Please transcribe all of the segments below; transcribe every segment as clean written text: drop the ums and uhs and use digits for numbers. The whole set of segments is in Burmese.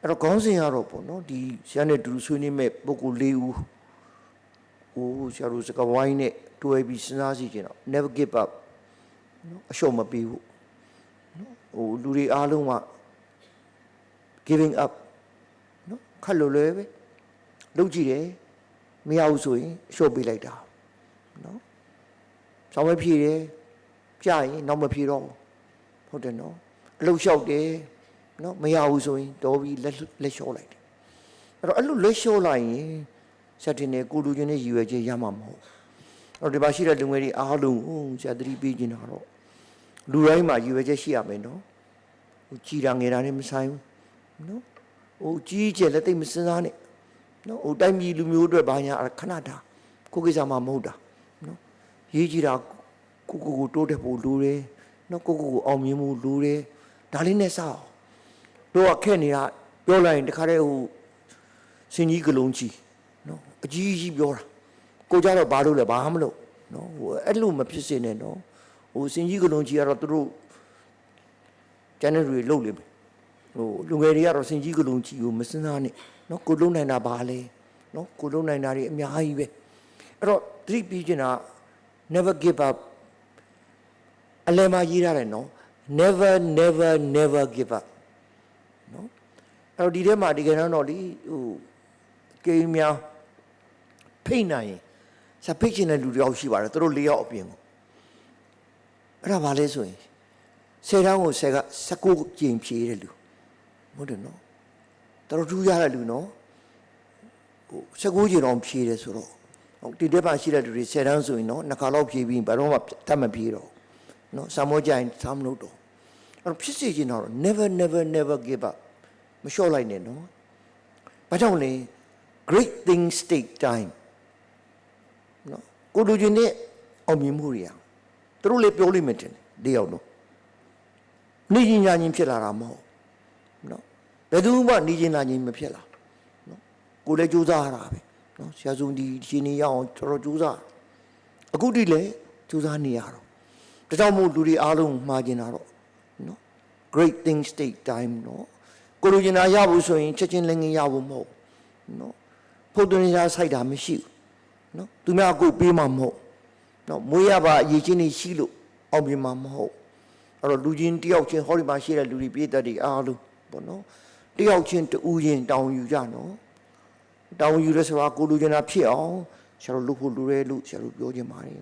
အဲ့တော့ခေါင်းစဉ်ရတော့ပေါ့နော်ဒီဆရာနဲ့တူဆွေးနွေးမဲ့ပုဂ္ဂိုလ်၄ဦးဟိုဆရာတို့စကားဝိုင်းနဲ့တွဲပြီးစဉ်းစားစီခြင်းတော့ never give up နော်အရှုံးမပေးဘူးနော်ဟိုလူတွေအားလုံးက giving up နော်ခက်လို့လွယ်ပဲလုပ်ကြည့်တယ်မရဘူးဆိုရင်အရှုံးပေးလိုက်တာနော်ဆောင်းမဖြည့်တယ်ကြာရင်နောက်မဖြည့်တော့ဟုတ်တယ်နော်အလုပ်လျှောက်တယ်နော်မရဘူးဆိုရင်တော်ပြီးလက်လျှော့လိုက်တယ်အဲ့တော့အဲ့လိုလက်လျှော့လိုက်ရင်စတင်နေကိုလူချင်းနဲ့ရည်ရွယ်ချက်ရမှာမဟုတ်အဲ့တော့ဒီမှာရှိတဲ့လူငယ်တွေအားလုံးဆရာသတိပေးခြင်းတော့လူတိုင်းမှာရည်ရွယ်ချက်ရှိရမယ်နော်ဟိုကြီးတာငယ်တာနဲ့မဆိုင်ဘူးနော်ဟိုကြီးကျယ်လက်သိမစင်စားနဲ့နော်ဟိုတိုင်းပြည်လူမျိုးတွေဘာညာခဏတာကိုကိစ္စမှမဟုတ်တာနော်ရေးကြည့်တာကိုတိုးတက်ဖို့လိုတယ်နော်ကိုအောင်မြင်မှုလိုတယ်ဒါလေးနဲ့စအောင်တို့ကခက်နေတာပြောလိုက်ရင်တခါတည်းဟိုစင်ကြီးကလုံးကြီးနော်အကြီးကြီးပြောတာကိုကြတော့ဘာလို့လဲဘာမှမလုပ်နော်ဟိုအဲ့လိုမဖြစ်စေနဲ့နော်ဟိုစင်ကြီးကလုံးကြီးကတော့သူတို့ကျန်တဲ့တွေလုပ်လိမ့်မယ်ဟိုလူငယ်တွေကတော့စင်ကြီးကလုံးကြီးကိုမစင်စားနဲ့နော်ကိုလုံးနိုင်တာဘာလဲနော်ကိုလုံးနိုင်တာတွေအများကြီးပဲအဲ့တော့သတိပေးချင်တာ never give up အလယ်မှာရေးရတယ်နော် never give up နော်အဲ့တော့ဒီထဲမှာဒီကနေ့တော့လေဟိုကိန်းများဖိတ်နိုင်ရင်စဖိတ်ချင်တဲ့လူတယောက်ရှိပါတယ်သူတို့၄ယောက်အပြင်ကိုအဲ့ဒါဘာလဲဆိုရင်10တန်းကို10က19ကျင်ဖြေတဲ့လူဟုတ်တယ်နော်တော်ထူးရတဲ့လူနော်ဟို19ကျင်တော့ဖြေတယ်ဆိုတော့ဒီတက်ပါရှိတဲ့လူတွေ10တန်းဆိုရင်နော်2ခါလောက်ဖြေပြီးဘာတော့မှတတ်မဖြေတော့နော်စာမောကြရင်စာမလို့တော့အဲ့တော့ဖြစ်စေချင်တော့ never give up မလျှော့လိုက်နဲ့နော်ဘာကြောင့်လဲ great things take time နော်ကိုလူချင်းနဲ့အောင်မြင်မှုတွေอ่ะသူတို့လည်းပြောလိမ့်မယ်တင်၄ယောက်တော့နေချင်းညာချင်းဖြစ်လာတာမဟုတ်နော်ဘယ်သူမှနေချင်းညာချင်းမဖြစ်လာနော်ကိုလည်းကြိုးစားရတာပဲနော်ဆရာစုံဒီရှင်နေရအောင်တော်ကြိုးစားအခုတည်းလည်းကြိုးစားနေရတော့ဒါကြောင့်မို့လူတွေအားလုံးမှားကျင်တာတော့နော် great things take time နော်ကိုလူချင်းနာရဖို့ဆိုရင်ချက်ချင်းလည်းငင်ရဖို့မဟုတ်နော်ဖို့သွင်းရဆိုင်တာမရှိဘူးနော်သူများကိုပေးမှမဟုတ်နော်မွေးရပါအရေးချင်းနေရှိလို့အောင်ပြမှာမဟုတ်အဲ့တော့လူချင်းတယောက်ချင်းဟောဒီမှာရှိတဲ့လူတွေပြည်သက်တွေအားလုံးပေါ့နော်တယောက်ချင်းတူချင်းတောင်းယူကြနော်တောင်းယူရဲဆိုတာကိုလူချင်းနာဖြစ်အောင်ဆရာတို့လုပ်ဖို့လူရဲလို့ဆရာတို့ပြောချင်ပါတယ်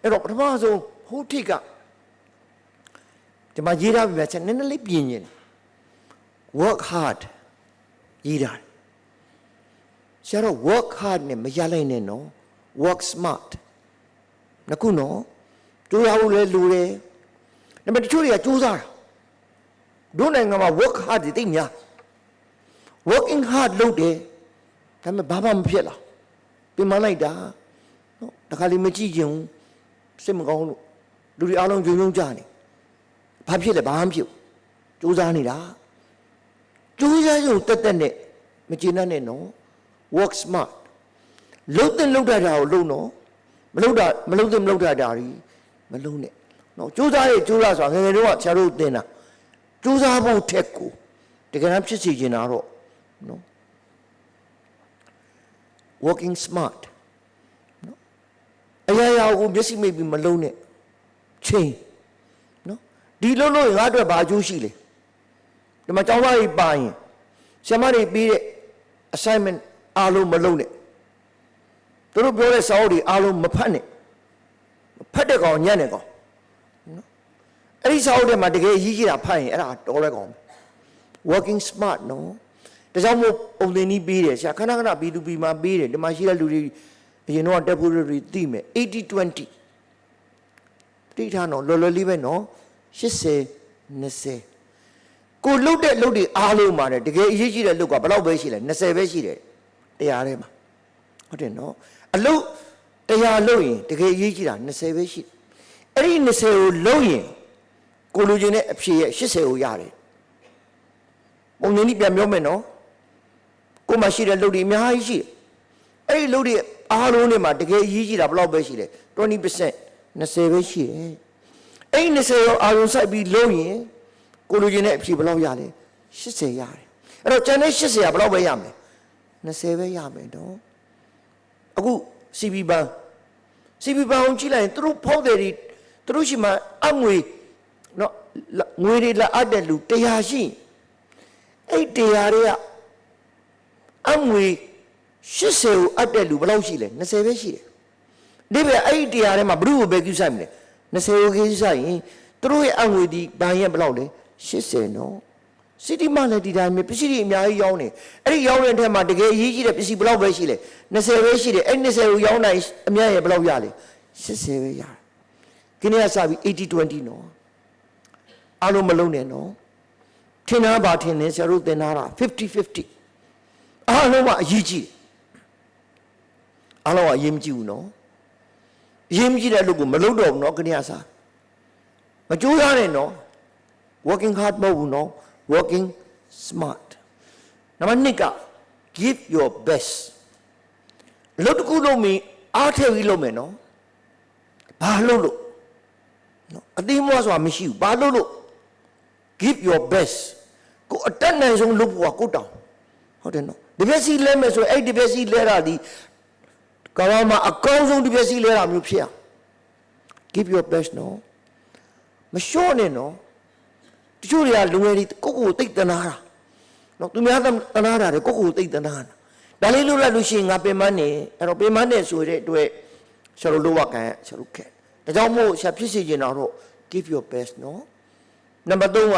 အဲ့တော့ပထမဆုံးဟိုထိတ်ကဒီမှာရေးထားပြီဗျာချက်နည်းနည်းလေးပြင်ရင် work hard ရေးတာဆရာတို့ work hard နဲ့မရလိုက်နဲ့နော် work smart နခုနော်ကြိုးရဖို့လဲလိုတယ်ဒါပေမဲ့တချို့တွေကကြိုးစားတာတို့နိုင်ငံမှာ work hard တွေတိတ်များ working hard လုပ်တယ်ဒါပေမဲ့ဘာမှမဖြစ်လာပြင်မလိုက်တာနော်တခါလေးမကြည့်ချင်ဘူးစိတ်မကောင်းလို့လူတွေအားလုံးဂျုံဂျုံကြနေဘာဖြစ်လဲဘာမှမဖြစ်ကြိုးစားနေတာကြိုးစားရုံတက်နဲ့မကျေနပ်နဲ့နော် work smart လုပ်တဲ့လုပ်တာကိုလုပ်နော်မလုပ်တဲ့မလုပ်တာတွေမလုပ်နဲ့နော်ကြိုးစားရဲ့ကြိုးစားဆိုတာငယ်ငယ်တော့ဆရာတို့သင်တာကြိုးစားဖို့ထက်ကိုတကယ်တမ်းဖြစ်စီချင်တာတော့နော် working smart နော်အရာရာကိုမျက်စိမိတ်ပြီးမလုံးနဲ့ချိန်နော်ဒီလုံးလို့ငါအတွက်ဘာအကျိုးရှိလဲဒီမှာကျောင်းသားကြီးပါရင်ဆရာမတွေပြီးတဲ့ assignment အားလုံးမလုံးနဲ့သူတို့ပြောတဲ့စာအုပ်တွေအားလုံးမဖတ်နဲ့ဖတ်တဲ့ကောင်ညံ့တဲ့ကောင်နော်အဲ့ဒီစာအုပ်ထဲမှာတကယ်အရေးကြီးတာဖတ်ရင်အဲ့ဒါတော်လဲကောင် working smart နော်ဒါကြောင့်မို့ပုံသင်နည်းပေးတယ်ဆရာခဏခဏ B2B မှာပေးတယ်ဒီမှာရှိတဲ့လူတွေအရင်တော့တက်ဖို့တွေသိမယ်80-20တိထားနော်လော်လေးပဲနော်80-20ကိုလှုပ်တဲ့လှုပ်တွေအားလုံးမှာတကယ်အရေးကြီးတဲ့လှုပ်ကဘယ်လောက်ပဲရှိလဲ20ပဲရှိတယ်တရားထဲမှာဟုတ်တယ်နော်အလုပ်တရားလုပ်ရင်တကယ်အရေးကြီးတာ20ပဲရှိအဲ့ဒီ20ကိုလုပ်ရင်ကိုလူချင်းနဲ့အဖြေရဲ့80ကိုရတယ်ပုံနေနည်းပြန်ပြောမယ်နော်ကိုမှရှိတဲ့လုပ်တွေအများကြီးရှိအဲ့ဒီလုပ်တွေအားလုံးတွေမှာတကယ်အရေးကြီးတာဘယ်လောက်ပဲရှိလဲ 20% 20ပဲရှိတယ်အဲ့ဒီ20ရောအားလုံးစိုက်ပြီးလုပ်ရင်ကိုလူချင်းနဲ့အဖြေဘယ်လောက်ရလဲ80ရတယ် အဲ့တော့ကျန်တဲ့80ကဘယ်လောက်ပဲရမယ်20ပဲရမယ်နော်အခု CB ဘန်ကိုကြည့်လိုက်ရင်သူတို့ဖောက်တယ်တွေသူတို့ရှိမှအငွေနော်ငွေတွေလာအပ်တဲ့လူ100ရှိအဲ့100တွေကအငွေ80ကိုအပ်တဲ့လူဘယ်လောက်ရှိလဲ20ပဲရှိတယ်ဒီပဲအဲ့100ထဲမှာဘ누구ကိုပဲကြည့်ဆိုင်မလဲ20ကိုကြည့်ဆိုင်ရင်သူတို့ရဲ့အငွေဒီဘန်ရဲ့ဘယ်လောက်လဲ80နော်စီတီမလည်းဒီတိုင်းပဲပစ္စည်းတွေအများကြီးရောင်းနေအဲ့ဒီရောင်းတဲ့အထက်မှာတကယ်အရေးကြီးတဲ့ပစ္စည်းဘယ်လောက်ပဲရှိလဲ20ပဲရှိတယ်အဲ့20ကိုရောင်းနိုင်အများရဲ့ဘယ်လောက်ရလဲ80ပဲရတယ်ဒီနေ့ကစပြီး80-20နော်အားလုံးမလုံးနဲ့နော်ထင်သားပါထင်တယ်ဆရာတို့သင်ထားတာ50-50အားလုံးကအရေးကြီးအားလုံးကအရေးမကြီးဘူးနော်အရေးမကြီးတဲ့အလုပ်ကိုမလုပ်တော့ဘူးနော်ခဏစားမကြိုးစားနဲ့နော် working hard မဟုတ်ဘူးနော်working smart နံပါတ်2က give your best လုပ်တစ်ခုလုပ်ပြီးအားထည့်ပြီးလုပ်မယ်နော်ဘာလုပ်လို့နော်အသိမွားဆိုတာမရှိဘူးဘာလုပ်လို့ give your best ကိုအတက်နိုင်ဆုံးလုပ်ဖို့ကကိုတောင်းဟုတ်တယ်နော်ဒီပစ္စည်းလဲမယ်ဆိုရင်အဲ့ဒီပစ္စည်းလဲတာဒီကဘာမှာအကောင်းဆုံးဒီပစ္စည်းလဲတာမျိုးဖြစ်အောင် give your best နော်မလျှော့နဲ့နော်တချို့တွေကလူငယ်တွေကိုတိတ်တနာတာနော်သူများတနာတာတွေကိုတိတ်တနာတာဒါလေးလို့လိုက်လို့ရှိရင်ငါပင်မနဲ့အဲ့တော့ပင်မနဲ့ဆိုတဲ့အတွက်ဆရာတို့လောကကန်ဆရာတို့ခဲ့ဒါကြောင့်မို့ဆရာဖြစ်စီကျင်တော့ give your best နော်နံပါတ်3က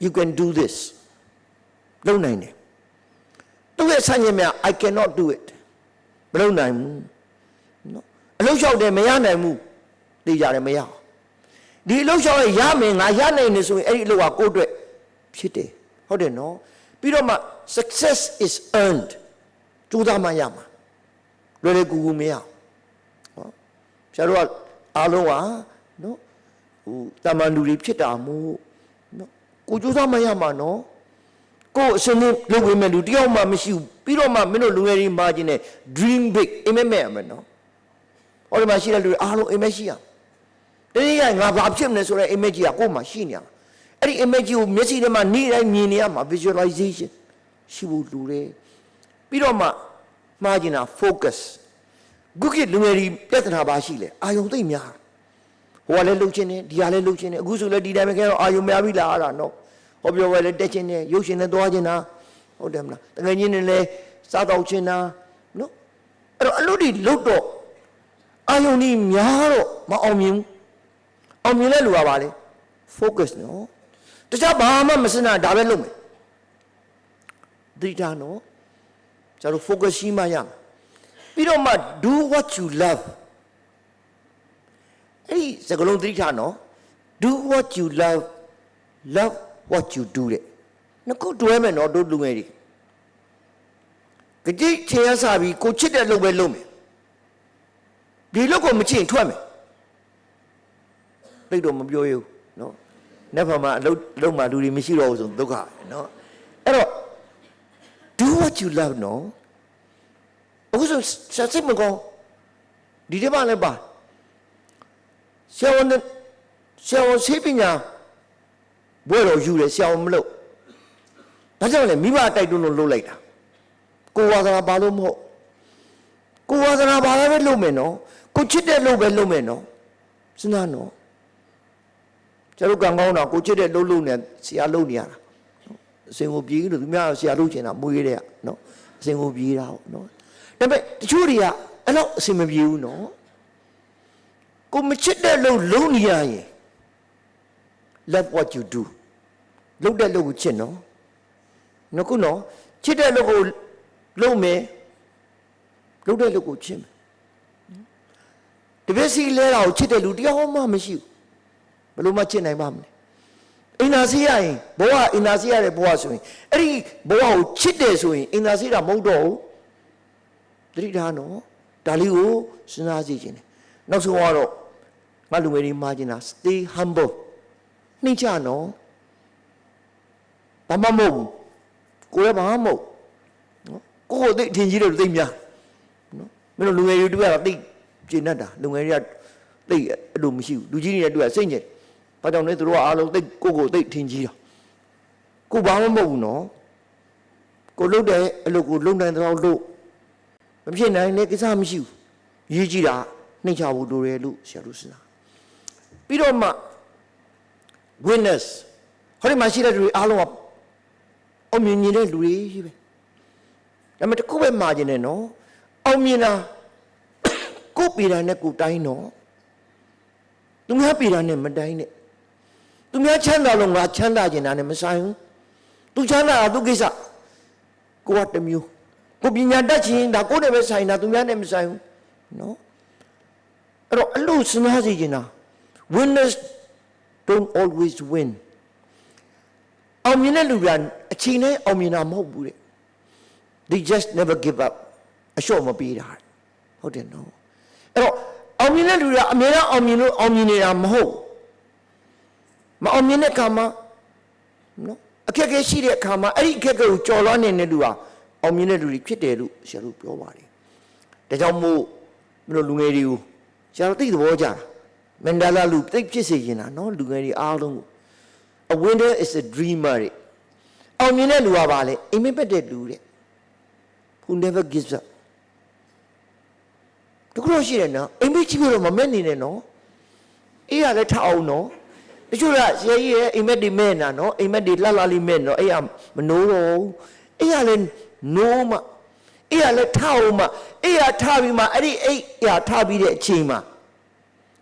you can do this လုပ်နိုင်တယ်သူ့ရဲ့ဆန့်ကျင်များ I cannot do it မလုပ်နိုင်ဘူးနော်အလုပ်လျှောက်တယ်မရနိုင်ဘူးသိကြတယ်မရဒီအလုပ်လျှောက်ရမယ်ငါရနိုင်နေဆိုရင်အဲ့ဒီအလုပ်ကကိုယ့်အတွက်ဖြစ်တယ်ဟုတ်တယ်နော်ပြီးတော့မှ success is earned ကြိုးစားမှရမှာလွယ်လွယ်ကူကူမရနော်ဆရာတို့ကအားလုံးကနော်ဟိုတာမန်လူတွေဖြစ်တာမို့နော်ကိုကြိုးစားမှရမှာနော်ကိုအစင်းလုပ်ဝေးမဲ့လူတယောက်မှမရှိဘူးပြီးတော့မှမင်းတို့လူငယ်တွေမှာခြင်းနဲ့ dream big အိမ်မက်မဲ့ရမယ်နော်ဟောဒီမှာရှိတဲ့လူတွေအားလုံးအိမ်မက်ရှိရတကယ်ငါဘာဖြစ်မလဲဆိုတဲ့ image ကြီးကကိုယ်မှာရှိနေရအဲ့ဒီ image ကြီးကိုမျက်စိထဲမှာနေ့တိုင်းမြင်နေရမှာ visualization ရှိဖို့လိုတယ်ပြီးတော့မှမှားကျင်တာ focus ခုခေတ်လူငယ်တွေပြဿနာပါရှိလေအာယုံသိမ့်များဟိုကလည်းလှုပ်ချင်းနေဒီကလည်းလှုပ်ချင်းနေအခုဆိုလည်းဒီတိုင်းပဲခဲတော့အာယုံများပြီလားအဲ့ဒါနော်ဟောပြောပဲလည်းတက်ချင်းနေရုပ်ရှင်နဲ့သွားချင်းတာဟုတ်တယ်မလားတကယ်ချင်းနေလဲစားတော့ချင်းတာနော်အဲ့တော့အလုပ်တွေလုပ်တော့အာယုံကြီးများတော့မအောင်မြင်အောင်မြင်တဲ့လူကပါလေ focus နော်တခြားဘာမှမစင်တာဒါပဲလုပ်မယ်ဒီတာနော်ကျတော့ focus ရှိမှရမယ်ပြီးတော့မှ do what you love အဲ့ဒီစကားလုံးသတိထားနော် do what you love love what you do တဲ့နှစ်ခုတွဲမယ်နော်တို့လူငယ်တွေကြည့်ချင်ရစားပြီးကိုချစ်တဲ့လုပ်ပဲလုပ်မယ်ဒီလုပ်ကိုမချင်ထွက်မယ်သိတော့မပြောရဘူးနော်နေ့ဖာမှာအလုပ်မှာလူတွေမရှိတော့ဘူးဆိုဒုက္ခနော်အဲ့တော့ do what you love နော်အခုဆိုစိတ်မကောင်းဒီထဲမှာလည်းပါဆရာဝန်ဆေးပညာဘွဲတော်ယူတယ်ဆရာဝန်မလုပ်ဒါကြောင့်လေမိဘတိုက်တွန်းလို့လုပ်လိုက်တာကိုဝါသနာပါလို့မဟုတ်ကိုဝါသနာပါလည်းပဲလုပ်မယ်နော်ကိုချစ်တဲ့လုပ်ပဲလုပ်မယ်နော်စဉ်းစားနော်ကျတို့ကံကောင်းတာကိုချစ်တဲ့လုပ်နဲ့ဆရာလုပ်နေရတာအစင်ကိုပြေးလို့သူများဆရာလုပ်ချင်တာမွေးတဲ့ကနော်အစင်ကိုပြေးတာဟုတ်နော်ဒါပေမဲ့တချို့တွေကအဲ့လောက်အစင်မပြေဘူးနော်ကိုမချစ်တဲ့လုပ်နေရရင် love what you do လုပ်တဲ့လုပ်ကိုချစ်နော်ခုနော်ချစ်တဲ့လုပ်ကိုလုပ်မယ်လုပ်တဲ့လုပ်ကိုချစ်မယ်တပည့်စီလဲတာကိုချစ်တဲ့လူတယောက်မှမရှိဘူးဘယ်လိုမှချစ်နိုင်ပါမလဲအင်နာစီရရင်ဘဝအင်နာစီရတဲ့ဘဝဆိုရင်အဲ့ဒီဘဝကိုချစ်တယ်ဆိုရင်အင်နာစီတာမဟုတ်တော့ဘူးတတိထားနော်ဒါလေးကိုစဉ်းစားကြည့်ခြင်းတယ်နောက်ဆုံးကတော့ငါလူငယ်တွေမှားခြင်းတာ stay humble နှိမ့်ချနော်ဘာမှမဟုတ်ဘူးကိုယ်လည်းဘာမှမဟုတ်နော်ကိုယ်သိအထင်ကြီးတယ်သိများနော်မင်းတို့လူငယ်တွေတွေ့ရတာသိကျင်တတ်တာလူငယ်တွေကသိအဲ့လိုမရှိဘူးလူကြီးတွေတွေ့ရစိတ်ညစ်ဘာကြောင့်လဲသူတို့ကအားလုံးသိကိုယ်သိထင်ကြီးတာကိုဘာမှမဟုတ်ဘူးနော် ကိုလှုပ်တဲ့အလုပ်ကိုလုံနိုင်တော့လို့မဖြစ်နိုင်တဲ့ကိစ္စမရှိဘူးရေးကြည့်တာနှိမ့်ချဖို့လိုတယ်လို့ဆရာတို့စဉ်းစားပြီးတော့မှ witness ဟောဒီမှာရှိတဲ့လူတွေအားလုံးကအမြင်မြင်တဲ့လူတွေကြီးပဲဒါပေမဲ့တခုပဲမှားခြင်းနဲ့နော်အောင်မြင်တာကိုပေတာနဲ့ကိုတိုင်းတော့သူများပေတာနဲ့မတိုင်းနဲ့သူများချမ်းသာလို့ငါချမ်းသာခြင်းတာနဲ့မဆိုင်ဘူးသူချမ်းသာတာသူကိစ္စကိုကတစ်မျိုးကိုပညာတတ်ခြင်းဒါကိုနဲ့ပဲဆိုင်တာသူများနဲ့မဆိုင်ဘူးနော်အဲ့တော့အလို့စဉ်းစားစီခြင်းတာ winners don't always win အောင်မြင်တဲ့လူကအချိန်နဲ့အောင်မြင်တာမဟုတ်ဘူးတဲ့ they just never give up အလျှော့မပေးတာဟုတ်တယ်နော်အဲ့တော့အောင်မြင်တဲ့လူကအများအားအောင်မြင်လို့အောင်မြင်နေတာမဟုတ်မအောင်မြင်တဲ့အခါမှာနော်အခက်အခဲရှိတဲ့အခါမှာအဲ့ဒီအခက်အခဲကိုကျော်လွှားနေတဲ့လူဟာအောင်မြင်တဲ့လူတွေဖြစ်တယ်လို့ဆရာတို့ပြောပါတယ်ဒါကြောင့်မို့မလို့လူငယ်တွေကိုဆရာတို့သိသဘောကြတာမန်ဒလာလူသိဖြစ်စေချင်တာနော်လူငယ်တွေအားလုံးကို a winner is a dreamer အောင်မြင်တဲ့လူကပါလေအိမ်မက်ပတ်တဲ့လူတဲ့ who never gives up တခုတော့ရှိတယ်နော်အိမ်မက်ကြည့်လို့မမဲ့နေနဲ့နော်အေးရလဲထအောင်နော်တချို့ကဆရာကြီးရဲ့အိမ်မက်တွေမဲ့နာနော်အိမ်မက်တွေလှလှလေးမဲ့နော်အဲ့ရမနိုးတော့အဲ့ရလဲနိုးမှအဲ့ရလဲထအောင်မှအဲ့ရထပြီးမှအဲ့ဒီအဲ့ရထပြီးတဲ့အချိန်မှာ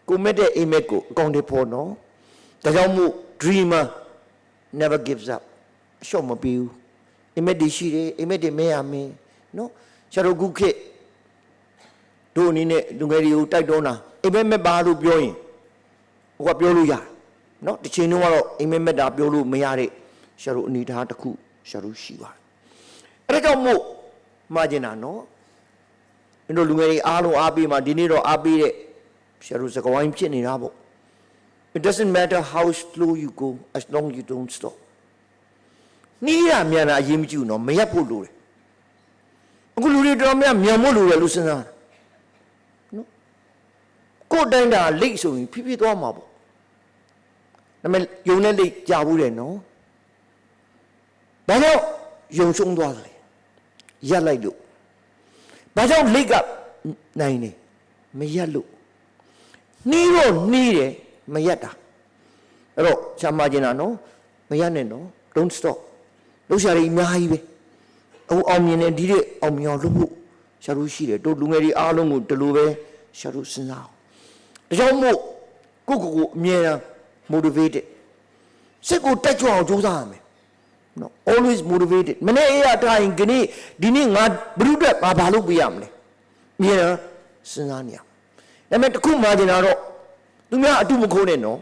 ကိုမဲ့တဲ့အိမ်မက်ကိုအကောင့်တွေပေါ်နော်ဒါကြောင့်မို့ dreamer never gives up အလျှော့မပေးဘူးအိမ်မက်တွေရှိတယ်အိမ်မက်တွေမဲ့ရမင်းနော်ဆရာတို့ခုခေတ်တို့အနေနဲ့လူငယ်တွေကိုတိုက်တွန်းတာအိမ်မက်မဲ့ပါလို့ပြောရင်ဟိုကပြောလို့ရတယ်နော်တစ်ချိန်လုံးကတော့အိမ်မက်မဲ့တာပြောလို့မရတဲ့ဆရာတို့အနေထားတစ်ခုဆရာတို့ရှိပါတယ်အဲ့ဒါကြောင့်မို့မှားကျင်တာနော်တို့လူငယ်တွေအားလုံးအားပေးမှာဒီနေ့တော့အားပေးတဲ့ဆရာတို့စကားဝိုင်းဖြစ်နေတာပေါ့ it doesn't matter how slow you go as long you don't stop နီးရမြန်တာအရေးမကြီးဘူးနော်မရက်ဖို့လိုတယ်အခုလူတွေတော်များမြန်ဖို့လိုတယ်လို့စဉ်းစားတာနော်ကိုယ်တိုင်းတာလိတ်ဆိုရင်ဖြည်းဖြည်းသွားမှာပေါ့ဒါပေမဲ့ယုံနဲ့လိတ်ကြာဘူးတယ်နော်ဘာလို့ယုံဆုံးသွားတယ်ရက်လိုက်လို့ဘာကြောင့်လိတ်ကနိုင်နေမရက်လို့နှီးတော့နှီးတယ်မရက်တာအဲ့တော့ရှားမကျင်တာနော်မရက်နဲ့နော် don't stop လို့ရှားရည်အများကြီးပဲအခုအောင်မြင်နေဒီတဲ့အောင်မြင်အောင်လုပ်ဖို့ရှားလို့ရှိတယ်တို့လူငယ်တွေအားလုံးကိုဒီလိုပဲရှားလို့စဉ်းစားအောင်ဒါကြောင့်မို့ကိုအမြဲတမ်း motivated စိတ်ကိုတက်ကြွအောင်ကြိုးစားရမယ်နော် always motivated မနေ့အေးရတိုင်းခဏဒီနေ့ငါဘုရုတက်ဘာလုပ်ပေးရမလဲအမြဲတမ်းစဉ်းစားနေရဒါပေမဲ့တခုမှကျင်တာတော့သူများအတုမခိုးနဲ့နော်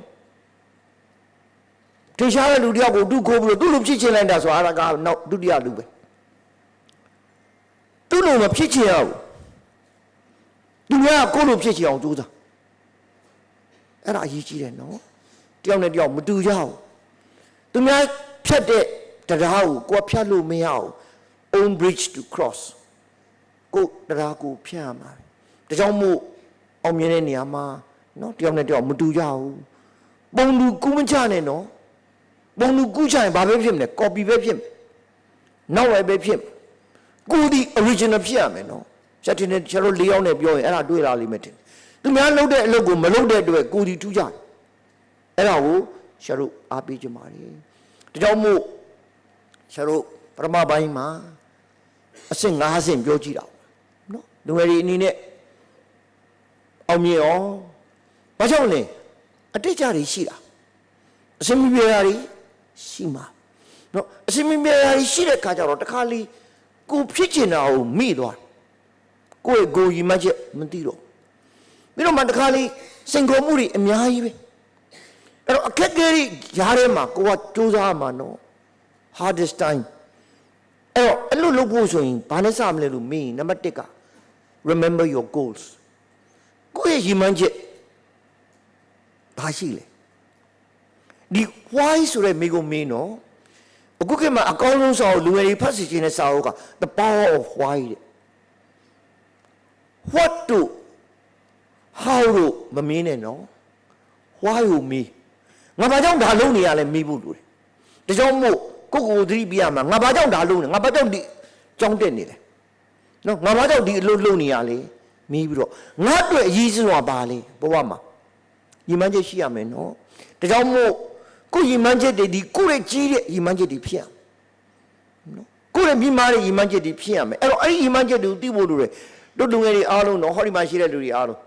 ထေရှားတဲ့လူတယောက်ကိုတုခိုးပြီးတော့သူ့လိုဖြစ်ချင်လိုက်တာဆိုတာကနောက်ဒုတိယလူပဲသူ့လိုမဖြစ်ချင်ရဘူးသူများကိုယ့်လိုဖြစ်ချင်အောင်ကြိုးစားအဲ့ဒါအရေးကြီးတယ်နော်တယောက်နဲ့တယောက်မတူကြဘူးသူများဖြတ်တဲ့တရားကိုကိုယ်ဖြတ်လို့မရဘူး own bridge to cross ကိုတရားကိုဖြတ်ရမှာဒါကြောင့်မို့အောင်မြင်တဲ့နေရာမှာနော်တယောက်နဲ့တယောက်မတူကြဘူးပုံလူကူးမချနဲ့နော်ပုံလူကူးချရင်ဘာပဲဖြစ်မလဲ copy ပဲဖြစ်မယ်နောက်ဝယ်ပဲဖြစ်ကိုဒီ original ဖြစ်ရမယ်နော်ချက်တင်နဲ့ကျတော့၄ယောက်နဲ့ပြောရင်အဲ့ဒါတွေ့လာလိမ့်မယ်တင်သူများလုပ်တဲ့အလုပ်ကိုမလုပ်တဲ့အတွက်ကိုဒီထူးကြတယ်အဲ့ဒါကိုရှာတို့အားပေးကြပါလေဒါကြောင့်မို့ရှာတို့ပထမပိုင်းမှာအဆင့်၅ဆင့်ပြောကြည့်တာနော်လူငယ်တွေအနေနဲ့အောင်မြင်အောင်ဘာကြောင့်လဲအတိတ်ကြတွေရှိတာအစင်မပြေတာတွေရှိမှာနော်အစင်မပြေတာတွေရှိတဲ့ခါကျတော့တခါလေကိုဖြစ်ချင်တာကိုမိသွားကိုယ့်ကိုယ်ကြီးမှချက်မသိတော့ပြီးတော့မှတခါလေစင်ကုန်မှုတွေအများကြီးပဲအဲ့တော့အခက်အခဲတွေရားထဲမှာကိုကစူးစမ်းမှာနော် hardest time အဲ့လိုလုပ်ဖို့ဆိုရင်ဘာနဲ့စမလဲလို့မေးရင်နံပါတ်1က remember your goals ကိုယ့်ရဲ့ရည်မှန်းချက်ဘာရှိလဲဒီ why ဆိုတဲ့မိကိုမင်းနော်အခုခေတ်မှာအကောင်းဆုံးစာအုပ်လူငယ်တွေဖတ်စီခြင်းတဲ့စာအုပ်က the power of why တဲ့ what to how လို့မမင်းနဲ့နော် why ကိုမေးငါဘာကြောင့်ဒါလုပ်နေရလဲမေးဖို့လိုတယ်ဒါကြောင့်မို့ကိုယ်သတိပြရမှာငါဘာကြောင့်ဒါလုပ်နေငါဘာကြောင့် ကြောင်းတက်နေတယ်နော်ငါဘာကြောင့်ဒီအလုပ်လုပ်နေရလဲမေးပြီးတော့ငါအတွက်အရေးကြီးဆုံးကပါလေဘဝမှာရည်မှန်းချက်ရှိရမယ်နော်ဒါကြောင့်မို့ကိုရည်မှန်းချက်တွေဒီကိုရဲ့ကြီးတဲ့ရည်မှန်းချက်တွေဖြစ်ရနော်ကိုရဲ့မြင့်မားတဲ့ရည်မှန်းချက်တွေဖြစ်ရမယ်အဲ့တော့အဲ့ဒီရည်မှန်းချက်တွေကိုသိဖို့လိုတယ်တို့လူငယ်တွေအားလုံးနော်ဟောဒီမှာရှိတဲ့လူတွေအားလုံး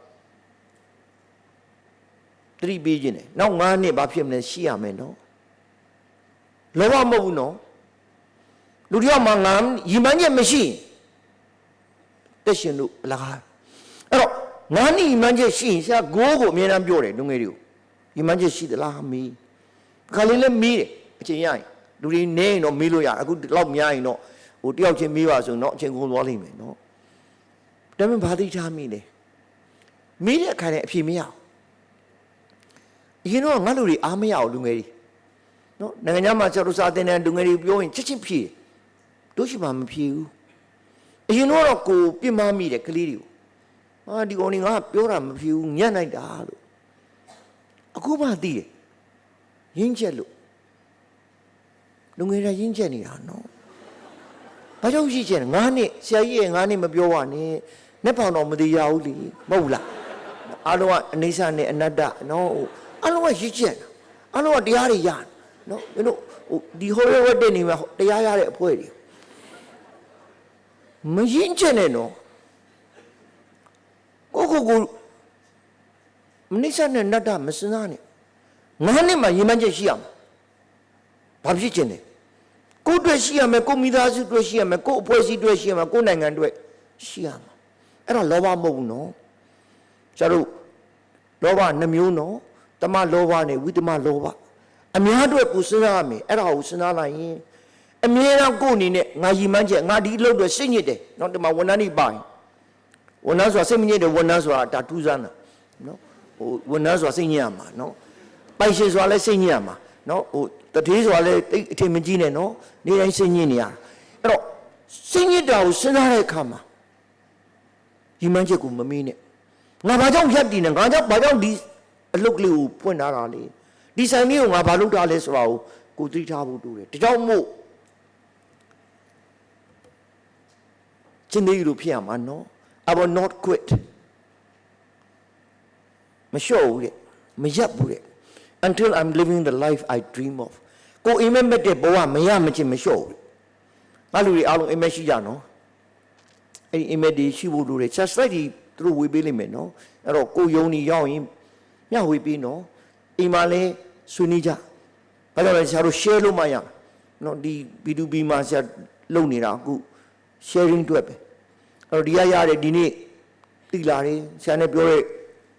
တတိပေးခြင်းတယ်နောက်9နှစ်ဘာဖြစ်မလဲရှိရမယ်နော်လောဘမဟုတ်ဘူးနော်လူတယောက်မှာငါရည်မှန်းချက်မရှိတက်ရှင်တို့အလားအဲ့တော့ငါးနှစ်ရည်မှန်းချက်ရှိရင်ဆရာဂိုးကိုအမြဲတမ်းပြောတယ်လူငယ်တွေကိုရည်မှန်းချက်ရှိသလားမေးခါလေးလည်းမေးတယ်အချိန်ရရင်လူတွေနေရင်တော့မေးလို့ရအခုလောက်များရင်တော့ဟိုတယောက်ချင်းမေးပါဆိုတော့အချိန်ကုန်သွားလိမ့်မယ်နော်ဒါပေမဲ့ဘာသိထားမိလဲမေးတဲ့အခါနဲ့အဖြေမရအောင်အရင်တော့ငါလူတွေအားမရအောင်လူငယ်တွေနော်နိုင်ငံခြားမှာဆရာတို့စာသင်တဲ့လူငယ်တွေပြောရင်ချက်ချင်းဖြေတို့ရှိမှမဖြေဘူးအရင်တော့ကိုပြစ်မှားမိတယ်ကလေးတွေကိုဒီကောင်ကြီးငါပြောတာမဖြေဘူးညံ့လိုက်တာလို့အခုမှသိတယ်ရင်းချက်လို့လူငယ်တွေရင်းချက်နေတာနော်ဘာကြောင့်ရှိချက်9နှစ်ဆရာကြီးရဲ့9နှစ်မပြောပါနဲ့နဲ့ပေါင်တော့မသိရဘူးလေမဟုတ်လားအားလုံးကအနိစ္စနဲ့အနတ္တနော်အားလုံးကရင်းချက်အားလုံးကတရားတွေရနော်မင်းတို့ဒီဟိုရဲဝတ်တဲ့နေမှာတရားရတဲ့အဖွဲတွေမရင်ချက်နဲ့နော်ကိုမနိစ္စနဲ့နတ္တမစနာနဲ့9နှစ်မှရည်မှန်းချက်ရှိရမယ်ဘာဖြစ်ချင်လဲကိုယ်အတွက်ရှိရမယ်ကိုမိသားစုအတွက်ရှိရမယ်ကိုအဖွဲ့အစည်းအတွက်ရှိရမယ်ကိုနိုင်ငံအတွက်ရှိရမယ်အဲ့ဒါလောဘမဟုတ်ဘူးနော်ကျတို့လောဘ2မျိုးနော်တမလောဘနဲ့ဝိတမလောဘအများအတွက်ကိုစဉ်းစားရမယ်အဲ့ဒါကိုစဉ်းစားလိုက်ရင်အမြဲတမ်းကိုယ်အနေနဲ့ငါရည်မှန်းချက်ငါဒီအလုပ်တွေစိတ်ညစ်တယ်နော်ဒီမှာဝန်ထမ်းတွေပါရင်ဝန်ထမ်းဆိုတာစိတ်မညစ်တယ်ဝန်ထမ်းဆိုတာဒါထူးဆန်းတာနော်ဟိုဝန်ထမ်းဆိုတာစိတ်ညစ်ရမှာနော်ပိုင်ရှင်ဆိုတာလည်းစိတ်ညစ်ရမှာနော်ဟိုတတိဆိုတာလည်းတိတ်အထင်မကြီးနဲ့နော်နေတိုင်းစိတ်ညစ်နေရအဲ့တော့စိတ်ညစ်တာကိုစဉ်းစားတဲ့အခါမှာရည်မှန်းချက်ကိုမမေးနဲ့ငါဘာကြောင့်ရက်တည်နေငါကြောင့်ဘာကြောင့်ဒီအလုပ်ကလေးကိုဖွင့်ထားတာလဲဒီဆိုင်လေးကိုငါဘာလုပ်ထားလဲဆိုတာကိုသိထားဖို့တူတယ်ဒါကြောင့်မို့ကျင်းသေးလို့ဖြစ်ရမှာနော်I will not quit မလျှော့ဘူးတဲ့မရပ်ဘူးတဲ့ until I'm living the life I dream of ကိုအိမ်မက်မဲ့တဲ့ဘဝမရမချင်းမလျှော့ဘူးငါလူတွေအားလုံးအိမ်မက်ရှိကြနော်အဲ့ဒီအိမ်မက်တွေရှိဖို့လိုတယ် church site တွေသူတို့ဝေပေးလိမ့်မယ်နော်အဲ့တော့ကိုယုံနေရောက်ရင်မျှဝေပေးနော်အိမ်မှာလဲဆွေးနွေးကြဘာကြောင့်လဲဆရာတို့ share လုပ်မှရနော်ဒီ B2B မှာဆရာလုပ်နေတာအခု sharing တွေ့ပဲအဲ့တော့ဒီရရတယ်ဒီနေ့တိလာတယ်ဆရာနဲ့ပြောရဲ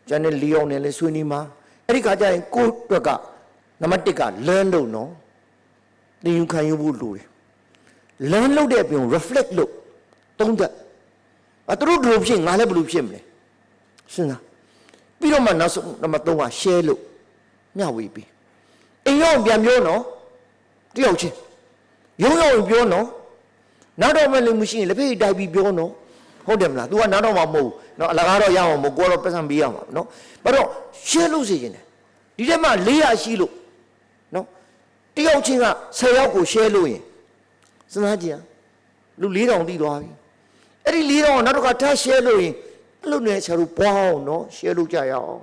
ကျန်တဲ့၄ယောက်နဲ့လဲဆွေးနွေးမှာအဲ့ဒီခါကျရင်ကိုယ့်အတွက်ကနံပါတ်1က learn လို့နော်သင်ယူခံယူဖို့လိုတယ် learn လုပ်တဲ့အပြင် reflect လို့သုံးသပ်သူတို့ဘယ်လိုဖြစ်ငါလည်းဘယ်လိုဖြစ်မလဲစဉ်းစားပြီးတော့မှနောက်ဆုံးနံပါတ်3က share လို့မျှဝေပြီးအိမ်ရောက်ပြန်ပြောနော်တယောက်ချင်းရုံးရောက်ပြောနော်နောက်တော့မလို့မရှိရင်လက်ဖေးတိုက်ပြီးပြောနော်ဟုတ်တယ်မလား तू ကနောက်တော့မှမဟုတ်ဘူးနော်အလကားတော့ရအောင်မကိုတော့ပတ်စံပေးရမှာနော်ဘာတော့ share လို့စီရင်တယ်ဒီထဲမှာ400ရှိလို့နော်တယောက်ချင်းက10ယောက်ကို share လို့ရင်စဉ်းစားကြည့်လူ4000တိသွားပြီအဲ့ဒီ4000ကနောက်တစ်ခါထပ် share လို့ရင်အဲ့လိုနဲ့ဆရာတို့ပွားအောင်နော် share လုပ်ကြရအောင်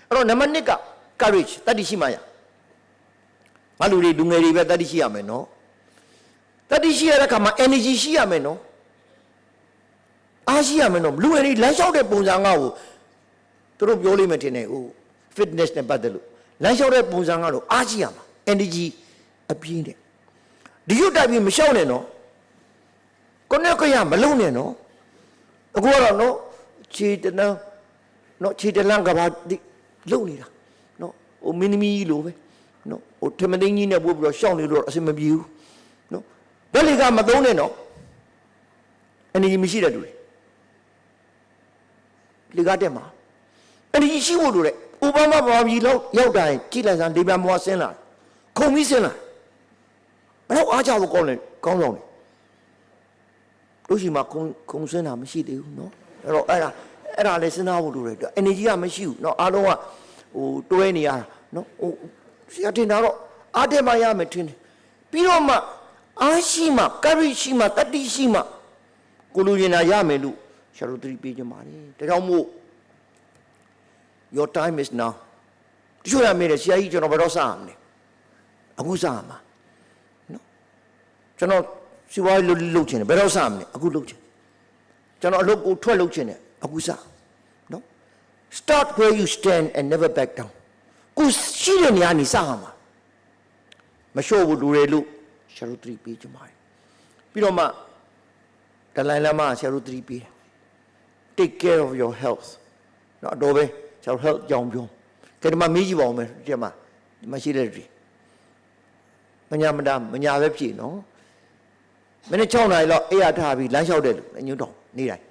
အဲ့တော့နံပါတ်1က courage တတိရှိမှရငါလူတွေလူငယ်တွေပဲတတိရှိရမယ်နော်တတိရှိရတဲ့အခါမှာ energy ရှိရမယ်နော်အားရှိရမယ်နော်လူငယ်တွေလမ်းလျှောက်တဲ့ပုံစံကိုသူတို့ပြောလိမ့်မယ်ထင်တယ်ဟို fitness နဲ့ပတ်သက်လို့လမ်းလျှောက်တဲ့ပုံစံကတော့အားရှိရမှာ energy အပြင်းနဲ့ဒီရုပ်တိုက်ပြီးမလျှောက်နဲ့နော်ကိုနဲ့ခရမလုံနဲ့နော်အခုကတော့နော်ခြေတန်းနော်ခြေတလန်းကဘာလုံနေတာနော်ဟိုမင်းသမီးလိုပဲနော်ဟိုထမင်းကြီးနဲ့ပို့ပြီးတော့ရှောက်နေလို့အဆင်မပြေဘူးနော်ဘယ်လေကမသုံးနဲ့နော်အနေကြီးမရှိတဲ့တူလေလေကားတက်မှာအနေကြီးရှိဖို့လိုတဲ့အိုဘားမားဘာပြီလောက်ရောက်တိုင်းကြည့်လိုက်စမ်းလေပြန်ဘွားဆင်းလာခုံပြီးဆင်းလာဘယ်တော့အားကြဖို့ကောင်းလဲကောင်းဆောင်တယ်တို့ရှိမှာခုံဆင်းတာမရှိသေးဘူးနော်အဲ့တော့အဲ့ဒါလည်းစဉ်းစားဖို့လိုတယ်အတွက် energy ကမရှိဘူးเนาะအားလုံးကဟိုတွဲနေရတာเนาะဟိုဆရာတင်တာတော့အားတက်မှရမယ်ထင်တယ်ပြီးတော့မှအားရှိမှ courage ရှိမှတတိရှိမှ ကိုလူရင်နာရမယ်လို့ဆရာတို့သတိပေးကြပါတယ်ဒါကြောင့်မို့ your time is now တချို့ရမေးတယ်ဆရာကြီးကျွန်တော်ဘယ်တော့စရမလဲအခုစရမှာနော်ကျွန်တော်စီဝါရေးလုပ်ချင်တယ်ဘယ်တော့စရမလဲအခုလုပ်ချင်ကျွန်တော်အလုပ်ကိုထွက်လုပ်ချင်တယ်အခုစနော် start where you stand and never back down ကိုရှိတဲ့နေရာနေစရမှာမလျှော့ဘူးလူတွေလို့ဆရာတို့သတိပေးကြပါတယ်ပြီးတော့မှဒလိုင်းလာမဆရာတို့သတိပေးတယ် take care of your health နော်တော့ပဲဆရာတို့ health ကြောင်းပြောကဲဒီမှာမေးကြည့်ပါဦးမယ်ဒီမှာမရှိတဲ့တွေမညာပဲဖြစ်နော်မနေ့6နာရီလောက်အေးရထားပြီးလမ်းလျှောက်တဲ့လူညွန့်တော်နေတိုင်း